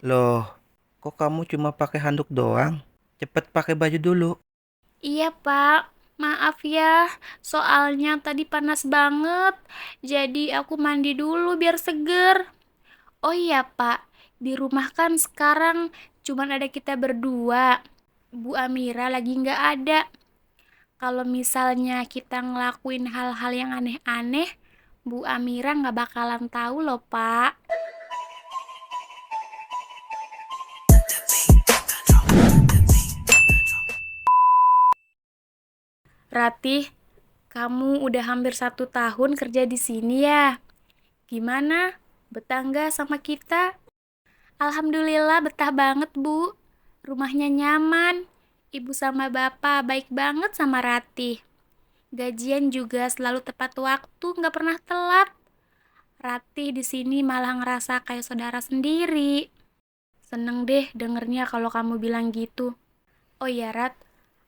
Loh, kok kamu cuma pakai handuk doang? Cepet pakai baju dulu. Iya, Pak. Maaf ya, soalnya tadi panas banget. Jadi aku mandi dulu biar seger. Oh iya, Pak. Di rumah kan sekarang cuman ada kita berdua. Bu Amira lagi nggak ada. Kalau misalnya kita ngelakuin hal-hal yang aneh-aneh, Bu Amira nggak bakalan tahu loh, Pak. Ratih, kamu udah hampir 1 tahun kerja di sini ya. Gimana? Betah nggak sama kita? Alhamdulillah betah banget, Bu. Rumahnya nyaman. Ibu sama bapak baik banget sama Ratih. Gajian juga selalu tepat waktu, nggak pernah telat. Ratih di sini malah ngerasa kayak saudara sendiri. Seneng deh dengernya kalau kamu bilang gitu. Oh iya, Rat,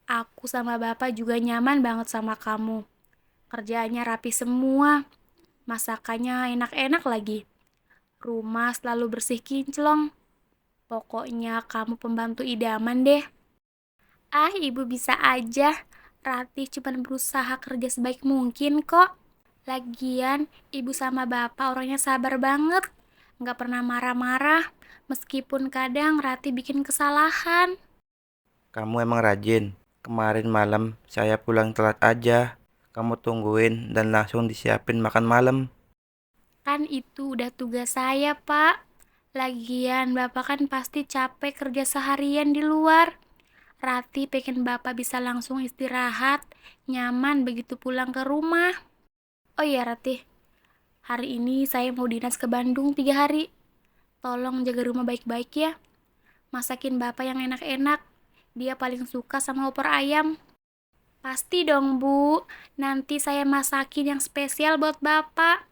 aku sama bapak juga nyaman banget sama kamu. Kerjaannya rapi semua, masakannya enak-enak lagi. Rumah selalu bersih kinclong. Pokoknya kamu pembantu idaman deh. Ah, ibu bisa aja. Ratih cuma berusaha kerja sebaik mungkin kok. Lagian, ibu sama bapak orangnya sabar banget. Nggak pernah marah-marah. Meskipun kadang Ratih bikin kesalahan. Kamu emang rajin. Kemarin malam saya pulang telat aja. Kamu tungguin dan langsung disiapin makan malam. Kan itu udah tugas saya, Pak. Lagian, bapak kan pasti capek kerja seharian di luar. Ratih pengen bapak bisa langsung istirahat, nyaman begitu pulang ke rumah. Oh iya, Ratih, hari ini saya mau dinas ke Bandung 3 hari. Tolong jaga rumah baik-baik ya. Masakin bapak yang enak-enak. Dia paling suka sama opor ayam. Pasti dong, Bu. Nanti saya masakin yang spesial buat bapak.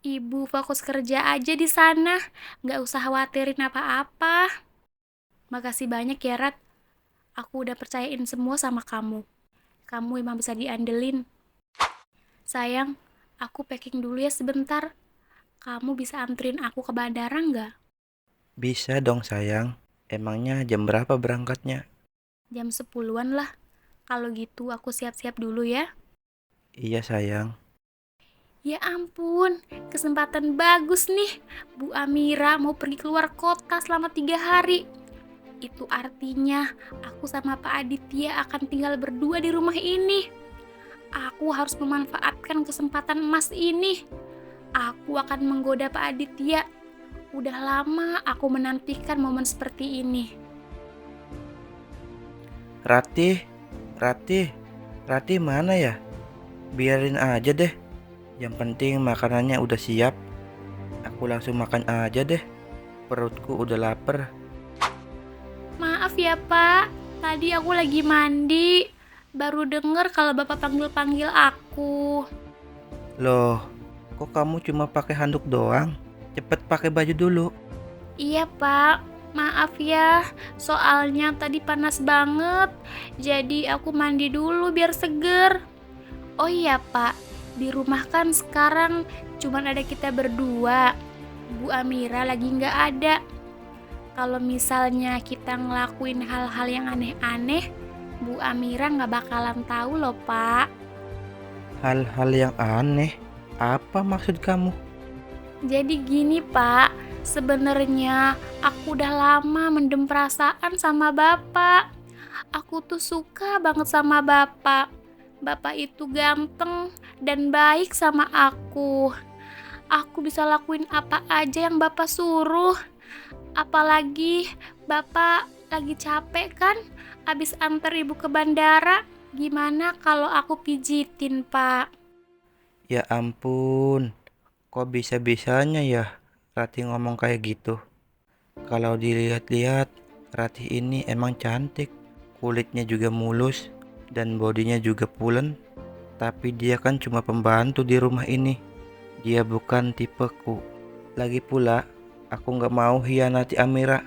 Ibu fokus kerja aja di sana. Nggak usah khawatirin apa-apa. Makasih banyak ya, Rat. Aku udah percayain semua sama kamu. Kamu emang bisa diandelin. Sayang, aku packing dulu ya sebentar. Kamu bisa anterin aku ke bandara nggak? Bisa dong sayang. Emangnya jam berapa berangkatnya? Jam 10-an lah. Kalau gitu aku siap-siap dulu ya. Iya sayang. Ya ampun, kesempatan bagus nih. Bu Amira mau pergi keluar kota selama 3 hari. Itu artinya aku sama Pak Aditya akan tinggal berdua di rumah ini. Aku harus memanfaatkan kesempatan emas ini. Aku akan menggoda Pak Aditya. Udah lama aku menantikan momen seperti ini. Ratih, Ratih, Ratih mana ya? Biarin aja deh. Yang penting makanannya udah siap. Aku langsung makan aja deh. Perutku udah lapar. Maaf ya Pak, tadi aku lagi mandi. Baru denger kalau Bapak panggil-panggil aku. Loh, kok kamu cuma pakai handuk doang? Cepet pakai baju dulu. Iya Pak, maaf ya, soalnya tadi panas banget. Jadi aku mandi dulu biar seger. Oh iya Pak, di rumah kan sekarang cuman ada kita berdua. Bu Amira lagi nggak ada. Kalau misalnya kita ngelakuin hal-hal yang aneh-aneh, Bu Amira nggak bakalan tahu loh Pak. Hal-hal yang aneh? Apa maksud kamu? Jadi gini Pak, sebenarnya aku udah lama mendem perasaan sama Bapak. Aku tuh suka banget sama Bapak. Bapak itu ganteng dan baik sama aku. Aku bisa lakuin apa aja yang Bapak suruh. Apalagi Bapak lagi capek kan? Abis antar ibu ke bandara. Gimana kalau aku pijitin, Pak? Ya ampun, kok bisa-bisanya ya Ratih ngomong kayak gitu? Kalau dilihat-lihat, Ratih ini emang cantik. Kulitnya juga mulus dan bodinya juga pulen. Tapi dia kan cuma pembantu di rumah ini. Dia bukan tipeku. Lagi pula, aku nggak mau hianati Amira.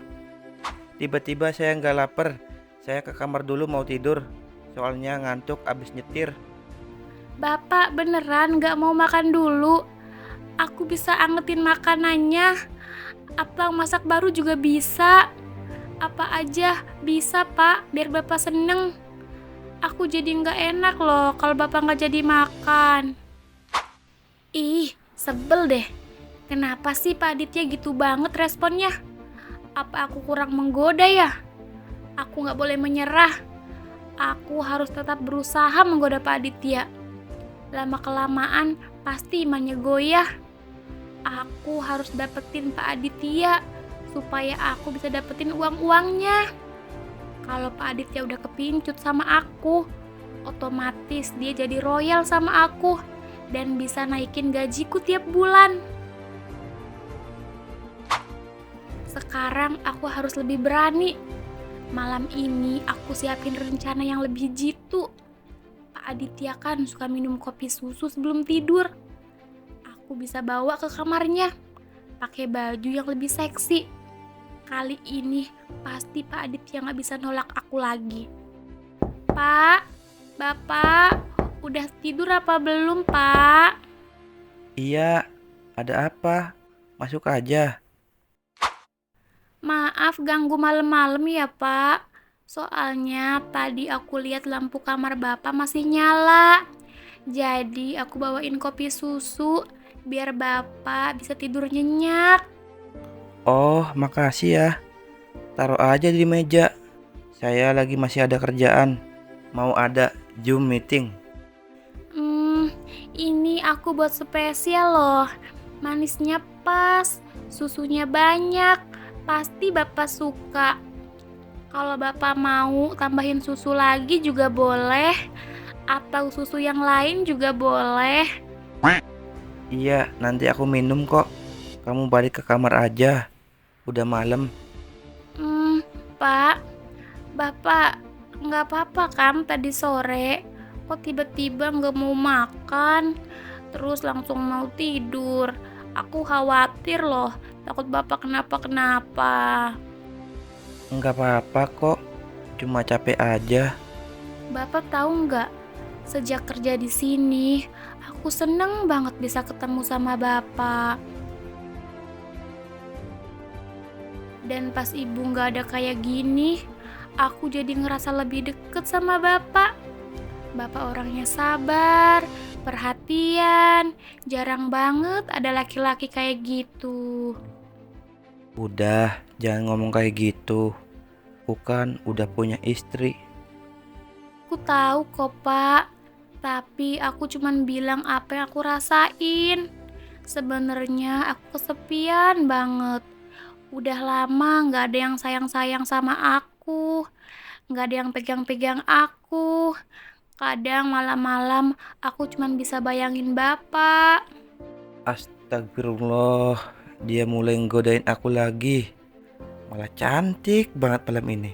Tiba-tiba saya nggak lapar. Saya ke kamar dulu mau tidur. Soalnya ngantuk abis nyetir. Bapak beneran gak mau makan dulu? Aku bisa angetin makanannya. Apa masak baru juga bisa? Apa aja bisa, Pak, biar Bapak seneng. Aku jadi nggak enak loh kalau Bapak nggak jadi makan. Ih, sebel deh. Kenapa sih Pak Aditya gitu banget responnya? Apa aku kurang menggoda ya? Aku nggak boleh menyerah. Aku harus tetap berusaha menggoda Pak Aditya. Lama-kelamaan pasti imannya goyah. Aku harus dapetin Pak Aditya supaya aku bisa dapetin uang-uangnya. Kalau Pak Aditya udah kepincut sama aku, otomatis dia jadi royal sama aku dan bisa naikin gajiku tiap bulan. Sekarang aku harus lebih berani. Malam ini aku siapin rencana yang lebih jitu. Pak Aditya kan suka minum kopi susu sebelum tidur. Aku bisa bawa ke kamarnya, pakai baju yang lebih seksi. Kali ini pasti Pak Aditya gak bisa nolak aku lagi. Pak, Bapak, udah tidur apa belum, Pak? Iya, ada apa? Masuk aja. Maaf ganggu malam-malam ya, Pak. Soalnya tadi aku lihat lampu kamar Bapak masih nyala. Jadi aku bawain kopi susu biar Bapak bisa tidur nyenyak. Oh, makasih ya. Taruh aja di meja. Saya lagi masih ada kerjaan. Mau ada Zoom meeting. Ini aku buat spesial loh. Manisnya pas, susunya banyak. Pasti Bapak suka. Kalau Bapak mau tambahin susu lagi juga boleh. Atau susu yang lain juga boleh. Iya, nanti aku minum kok. Kamu balik ke kamar aja. Udah malam. Pak, Bapak nggak apa-apa kan tadi sore? Kok tiba-tiba nggak mau makan, terus langsung mau tidur? Aku khawatir loh, takut Bapak kenapa-kenapa. Enggak apa-apa kok. Cuma capek aja. Bapak tahu nggak? Sejak kerja di sini, aku seneng banget bisa ketemu sama Bapak. Dan pas ibu nggak ada kayak gini, aku jadi ngerasa lebih deket sama Bapak. Bapak orangnya sabar, perhatian, jarang banget ada laki-laki kayak gitu. Udah, jangan ngomong kayak gitu. Aku kan udah punya istri. Aku tahu kok Pak, tapi aku cuman bilang apa yang aku rasain. Sebenarnya aku kesepian banget. Udah lama gak ada yang sayang-sayang sama aku, gak ada yang pegang-pegang aku. Kadang malam-malam aku cuman bisa bayangin Bapak. Astagfirullah, dia mulai nggodain aku lagi. Malah cantik banget malam ini.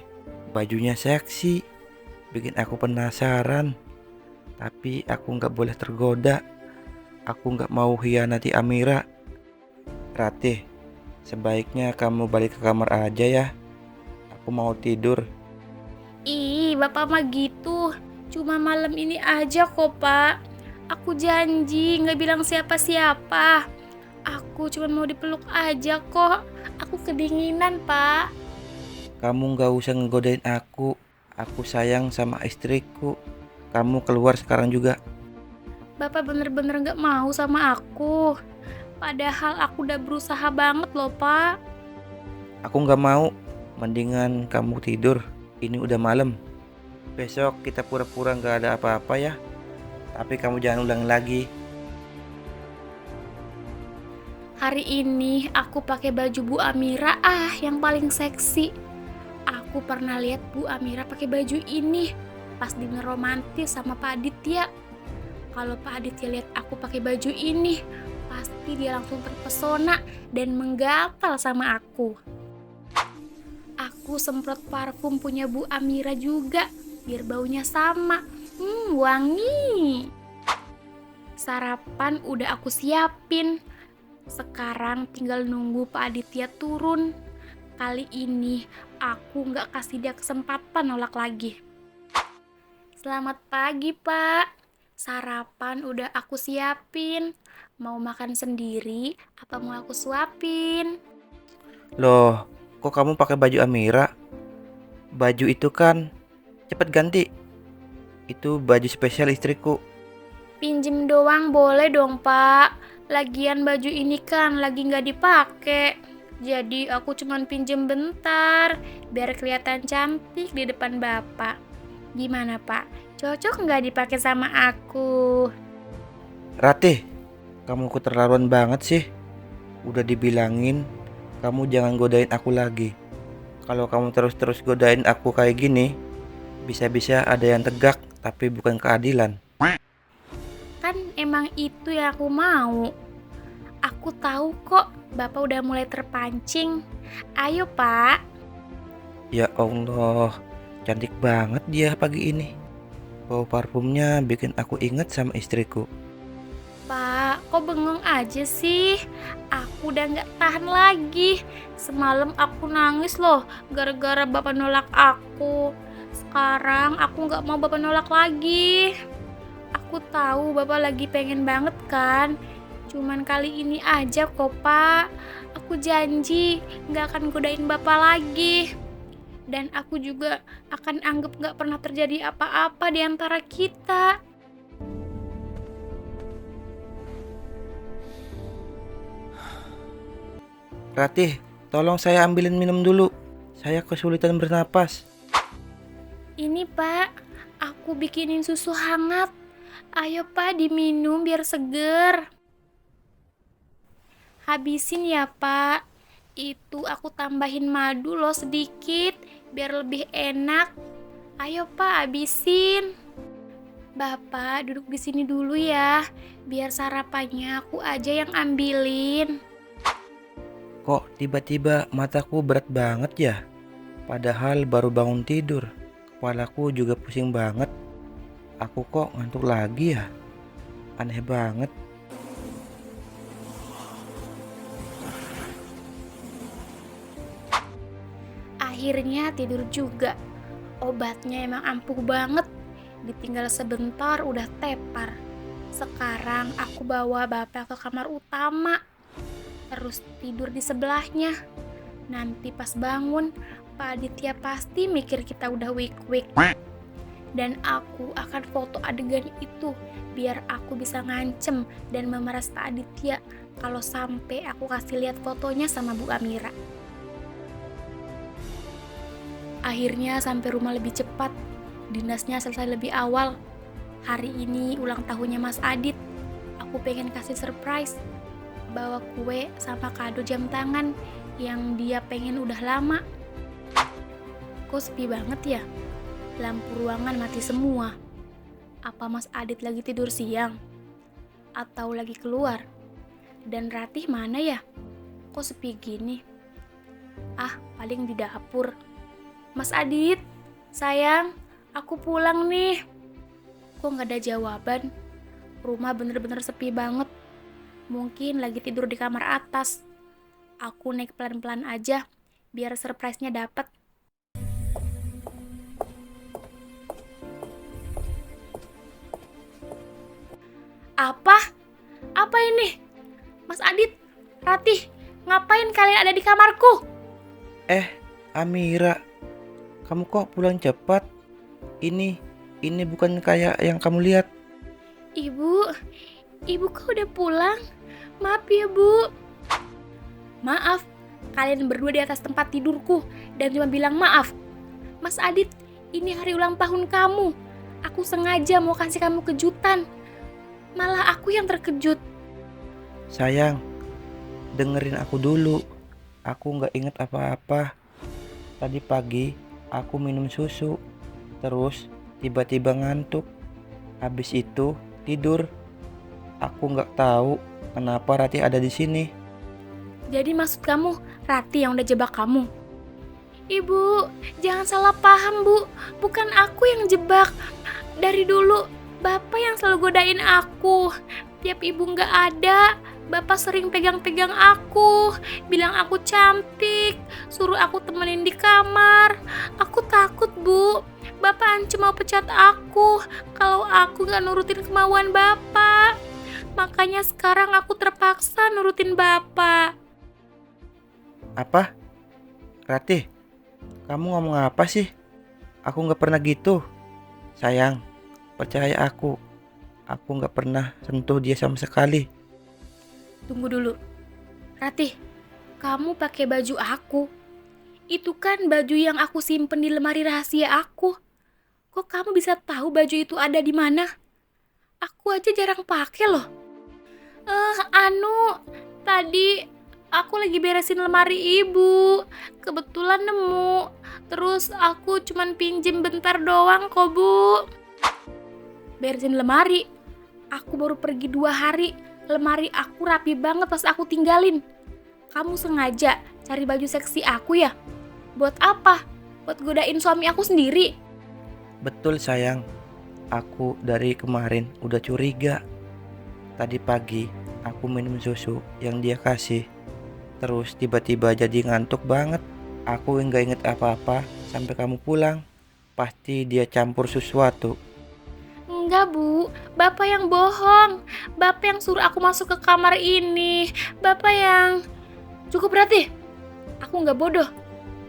Bajunya seksi, bikin aku penasaran. Tapi aku gak boleh tergoda. Aku gak mau hianati Amira. Ratih, sebaiknya kamu balik ke kamar aja ya. Aku mau tidur. Ih, Bapak mah gitu. Cuma malam ini aja kok, Pak. Aku janji gak bilang siapa-siapa. Aku cuma mau dipeluk aja kok. Aku kedinginan, Pak. Kamu gak usah ngegodain aku. Aku sayang sama istriku. Kamu keluar sekarang juga. Bapak bener-bener gak mau sama aku. Padahal aku udah berusaha banget loh, Pak. Aku gak mau. Mendingan kamu tidur. Ini udah malam. Besok kita pura-pura gak ada apa-apa ya. Tapi kamu jangan ulang lagi. Hari ini aku pakai baju Bu Amira yang paling seksi. Aku pernah lihat Bu Amira pakai baju ini pas dinner romantis sama Pak Aditya. Kalau Pak Aditya lihat aku pakai baju ini, pasti dia langsung terpesona dan menggatal sama aku. Aku semprot parfum punya Bu Amira juga, biar baunya sama. Wangi. Sarapan udah aku siapin. Sekarang tinggal nunggu Pak Aditya turun. Kali ini aku gak kasih dia kesempatan nolak lagi. Selamat pagi, Pak. Sarapan udah aku siapin. Mau makan sendiri apa mau aku suapin? Loh, kok kamu pakai baju Amira? Baju itu kan cepet ganti. Itu baju spesial istriku. Pinjem doang boleh dong, Pak. Lagian baju ini kan lagi nggak dipakai. Jadi aku cuman pinjem bentar, biar kelihatan cantik di depan Bapak. Gimana, Pak? Cocok nggak dipakai sama aku? Ratih, kamu keterlaluan banget sih. Udah dibilangin, kamu jangan godain aku lagi. Kalau kamu terus-terus godain aku kayak gini, bisa-bisa ada yang tegak, tapi bukan keadilan. Kan emang itu yang aku mau. Aku tahu kok, Bapak udah mulai terpancing. Ayo, Pak. Ya Allah, cantik banget dia pagi ini. Bau parfumnya bikin aku inget sama istriku. Pak, kok bengong aja sih? Aku udah nggak tahan lagi. Semalam aku nangis loh, gara-gara Bapak nolak aku. Sekarang aku nggak mau Bapak nolak lagi. Aku tahu Bapak lagi pengen banget kan. Cuman kali ini aja kok, Pak. Aku janji nggak akan godain Bapak lagi. Dan aku juga akan anggap nggak pernah terjadi apa-apa di antara kita. Ratih, tolong saya ambilin minum dulu. Saya kesulitan bernapas. Ini, Pak, aku bikinin susu hangat. Ayo, Pak, diminum biar seger. Habisin ya, Pak. Itu aku tambahin madu loh sedikit biar lebih enak. Ayo, Pak, habisin. Bapak duduk di sini dulu ya. Biar sarapannya aku aja yang ambilin. Kok tiba-tiba mataku berat banget ya? Padahal baru bangun tidur. Kepalaku juga pusing banget. Aku kok ngantuk lagi ya? Aneh banget. Akhirnya tidur juga. Obatnya emang ampuh banget. Ditinggal sebentar udah tepar. Sekarang aku bawa Bapak ke kamar utama. Terus tidur di sebelahnya. Nanti pas bangun, Pak Aditya pasti mikir kita udah wik-wik. Dan aku akan foto adegan itu biar aku bisa ngancem dan memeras Pak Aditya kalau sampai aku kasih lihat fotonya sama Bu Amira. Akhirnya sampai rumah lebih cepat. Dinasnya selesai lebih awal. Hari ini ulang tahunnya Mas Adit. Aku pengen kasih surprise. Bawa kue sama kado jam tangan yang dia pengen udah lama. Kok sepi banget ya? Lampu ruangan mati semua. Apa Mas Adit lagi tidur siang? Atau lagi keluar? Dan Ratih mana ya? Kok sepi gini? Ah, paling di dapur. Mas Adit, sayang, aku pulang nih. Kok gak ada jawaban? Rumah bener-bener sepi banget. Mungkin lagi tidur di kamar atas. Aku naik pelan-pelan aja, biar surprise-nya dapet. Apa? Apa ini? Mas Adit, Ratih, ngapain kalian ada di kamarku? Amira, kamu kok pulang cepat? Ini bukan kayak yang kamu lihat. Ibu kok udah pulang? Maaf ya, Bu. Maaf, kalian berdua di atas tempat tidurku dan cuma bilang maaf. Mas Adit, ini hari ulang tahun kamu. Aku sengaja mau kasih kamu kejutan. Malah aku yang terkejut. Sayang, dengerin aku dulu. Aku nggak inget apa-apa. Tadi pagi aku minum susu, terus tiba-tiba ngantuk. Habis itu tidur. Aku nggak tahu kenapa Ratih ada di sini. Jadi maksud kamu Rati yang udah jebak kamu? Ibu, jangan salah paham, Bu. Bukan aku yang jebak. Dari dulu Bapak yang selalu godain aku. Tiap ibu nggak ada, Bapak sering pegang-pegang aku, bilang aku cantik, suruh aku temenin di kamar. Aku takut, Bu. Bapak ancam mau pecat aku kalau aku nggak nurutin kemauan Bapak. Makanya sekarang aku terpaksa nurutin Bapak. Apa? Ratih, kamu ngomong apa sih? Aku nggak pernah gitu. Sayang, percaya aku nggak pernah sentuh dia sama sekali. Tunggu dulu. Ratih, kamu pakai baju aku. Itu kan baju yang aku simpen di lemari rahasia aku. Kok kamu bisa tahu baju itu ada di mana? Aku aja jarang pakai loh. Tadi aku lagi beresin lemari ibu. Kebetulan nemu. Terus aku cuman pinjem bentar doang kok, Bu. Beresin lemari. Aku baru pergi 2 hari. Lemari aku rapi banget pas aku tinggalin. Kamu sengaja cari baju seksi aku ya? Buat apa? Buat godain suami aku sendiri? Betul sayang, aku dari kemarin udah curiga. Tadi pagi aku minum susu yang dia kasih. Terus tiba-tiba jadi ngantuk banget. Aku nggak inget apa-apa sampai kamu pulang. Pasti dia campur sesuatu. Enggak, Bu. Bapak yang bohong. Bapak yang suruh aku masuk ke kamar ini. Bapak yang... Cukup berarti? Aku nggak bodoh.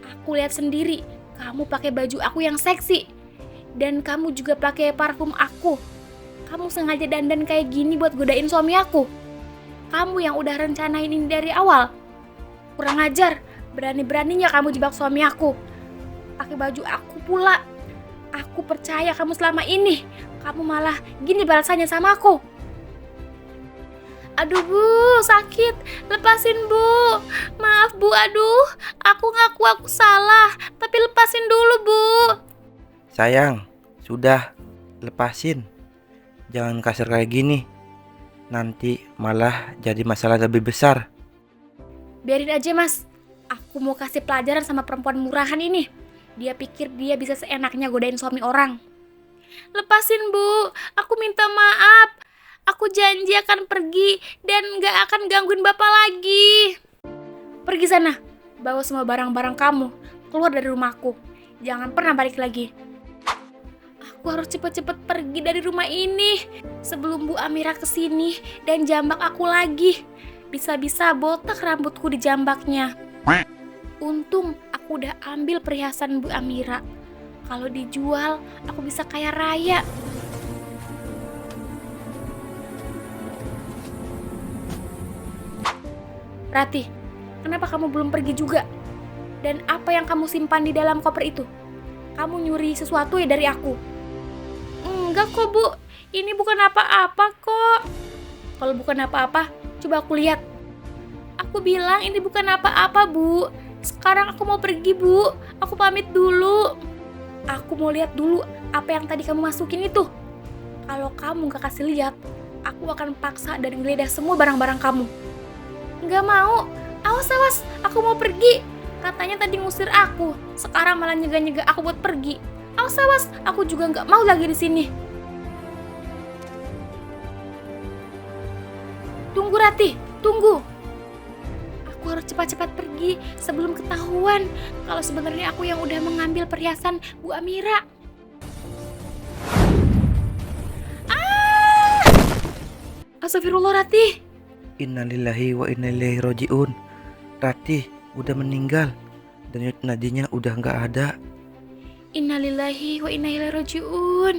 Aku lihat sendiri. Kamu pakai baju aku yang seksi. Dan kamu juga pakai parfum aku. Kamu sengaja dandan kayak gini buat godain suami aku. Kamu yang udah rencanain ini dari awal. Kurang ajar. Berani-beraninya kamu jebak suami aku. Pakai baju aku pula. Aku percaya kamu selama ini. Kamu malah gini balasannya sama aku. Aduh, Bu, sakit. Lepasin, Bu. Maaf, Bu, aduh. Aku ngaku aku salah. Tapi lepasin dulu, Bu. Sayang, sudah, lepasin. Jangan kasar kayak gini. Nanti malah jadi masalah lebih besar. Biarin aja, Mas. Aku mau kasih pelajaran sama perempuan murahan ini. Dia pikir dia bisa seenaknya godain suami orang. Lepasin, Bu. Aku minta maaf. Aku janji akan pergi dan gak akan gangguin Bapak lagi. Pergi sana. Bawa semua barang-barang kamu. Keluar dari rumahku. Jangan pernah balik lagi. Aku harus cepet-cepet pergi dari rumah ini sebelum Bu Amira kesini dan jambak aku lagi. Bisa-bisa botak rambutku di jambaknya. Untung aku udah ambil perhiasan Bu Amira. Kalau dijual, aku bisa kaya raya. Ratih, kenapa kamu belum pergi juga? Dan apa yang kamu simpan di dalam koper itu? Kamu nyuri sesuatu ya dari aku? Enggak kok, Bu. Ini bukan apa-apa kok. Kalau bukan apa-apa, coba aku lihat. Aku bilang ini bukan apa-apa, Bu. Sekarang aku mau pergi, Bu. Aku pamit dulu. Aku mau lihat dulu apa yang tadi kamu masukin itu. Kalau kamu gak kasih lihat, aku akan paksa dan geledah semua barang-barang kamu. Gak mau. Awas, aku mau pergi. Katanya tadi ngusir aku. Sekarang malah nyegah-nyegah aku buat pergi. Awas, aku juga gak mau lagi di sini. Tunggu, Ratih, tunggu. Aku harus cepat-cepat pergi sebelum ketahuan kalau sebenarnya aku yang udah mengambil perhiasan Bu Amira. Astagfirullah, Ratih. Innalillahi wa inna ilaihi roji'un. Ratih udah meninggal dan nadinya udah nggak ada. Innalillahi wa inna ilaihi raji'un.